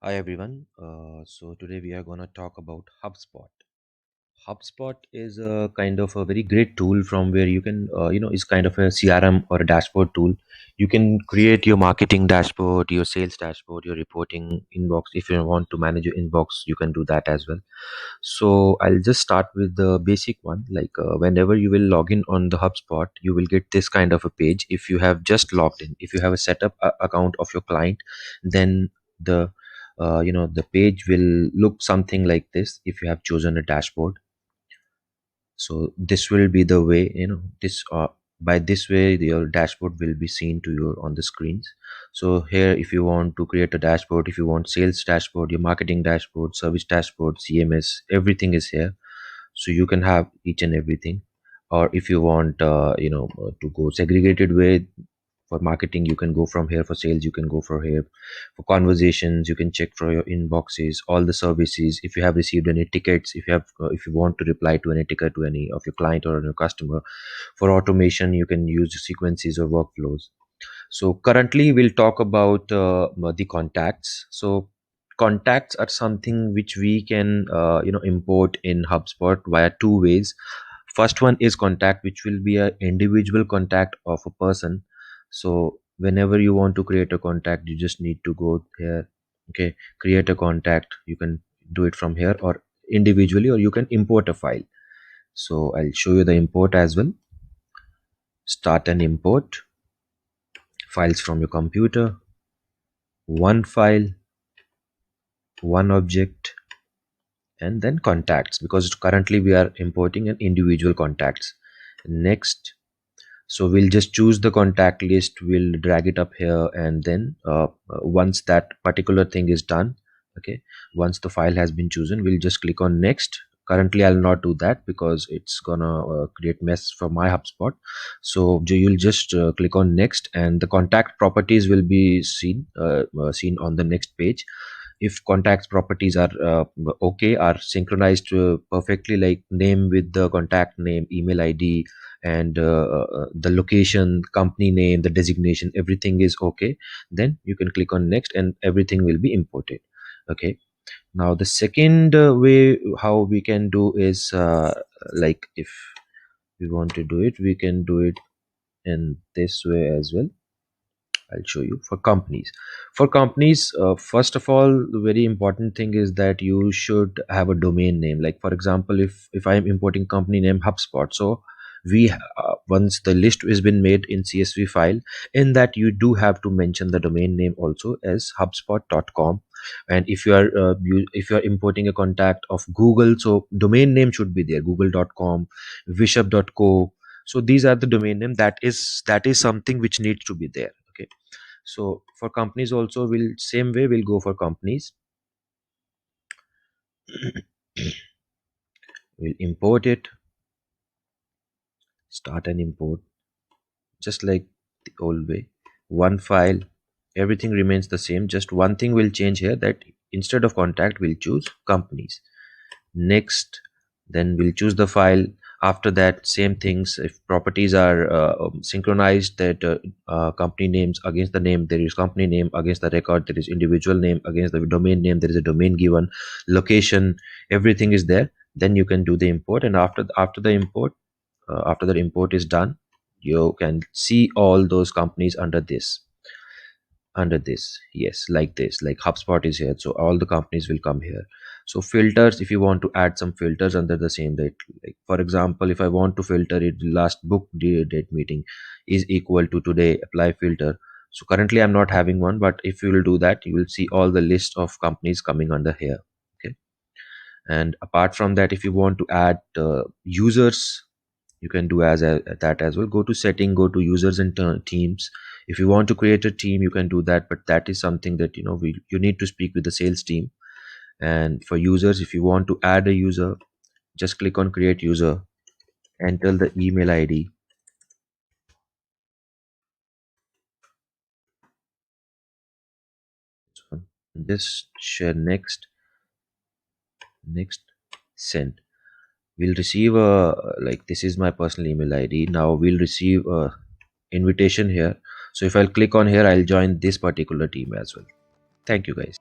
Hi everyone. So today we are going to talk about HubSpot. HubSpot is a kind of a very great tool from where you can, is kind of a CRM or a dashboard tool. You can create your marketing dashboard, your sales dashboard, your reporting inbox. If you want to manage your inbox, you can do that as well. So I'll just start with the basic one. Whenever you will log in on the HubSpot, you will get this kind of a page. If you have just logged in, if you have a setup account of your client, then the the page will look something like this. If you have chosen a dashboard, so this will be the way, this by this way your dashboard will be seen to you on the screens. So here, if you want to create a dashboard, if you want sales dashboard, your marketing dashboard, service dashboard, CMS, everything is here. So you can have each and everything. Or if you want to go segregated way, for marketing you can go from here, for sales you can go for here, for conversations you can check for your inboxes, all the services. If you have received any tickets, if you want to reply to any ticket to any of your client or your customer, for automation you can use sequences or workflows. So currently we'll talk about the contacts. So contacts are something which we can import in HubSpot via two ways. First one is contact, which will be a individual contact of a person. So whenever you want to create a contact, you just need to go here. Okay, create a contact. You can do it from here or individually, or you can import a file. So I'll show you the import as well. Start an import. Files from your computer, one file, one object, and then contacts, because currently we are importing an individual contacts. Next, so we'll just choose the contact list, we'll drag it up here, and then once that particular thing is done, okay, once the file has been chosen, we'll just click on next. Currently I'll not do that because it's gonna create mess for my HubSpot. So you'll just click on next, and the contact properties will be seen on the next page. If contacts properties are okay, are synchronized perfectly, like name with the contact name, email ID, and the location, company name, the designation, everything is okay, then you can click on next and everything will be imported. Okay, now the second way how we can do is, like if we want to do it, we can do it in this way as well. I'll show you. For companies, first of all, the very important thing is that you should have a domain name. Like for example, if I am importing company name HubSpot, so we once the list has been made in CSV file, in that you do have to mention the domain name also as hubspot.com. And if if you are importing a contact of Google, so domain name should be there, google.com, vishup.co. So these are the domain name, that is something which needs to be there. Okay, so for companies also, we'll same way, we'll go for companies. We'll import it, start an import, just like the old way. One file, everything remains the same, just one thing will change here, that instead of contact we'll choose companies. Next, then we'll choose the file. After that, same things. If properties are synchronized, that company names against the name, there is company name, against the record there is individual name, against the domain name there is a domain given, location, everything is there, then you can do the import. And after the import is done, you can see all those companies under this, yes, like this, like HubSpot is here, so all the companies will come here. So filters, if you want to add some filters under the same date, like for example, if I want to filter it, last book date meeting is equal to today, apply filter. So currently I'm not having one, but if you will do that, you will see all the list of companies coming under here. Okay, and apart from that, if you want to add users, you can do that as well. Go to setting, go to users and teams. If you want to create a team, you can do that, but that is something that you need to speak with the sales team. And for users, if you want to add a user, just click on create user, enter the email ID. So just share next, send. We'll receive a, like, this is my personal email ID. Now we'll receive a invitation here. So if I'll click on here, I'll join this particular team as well. Thank you guys.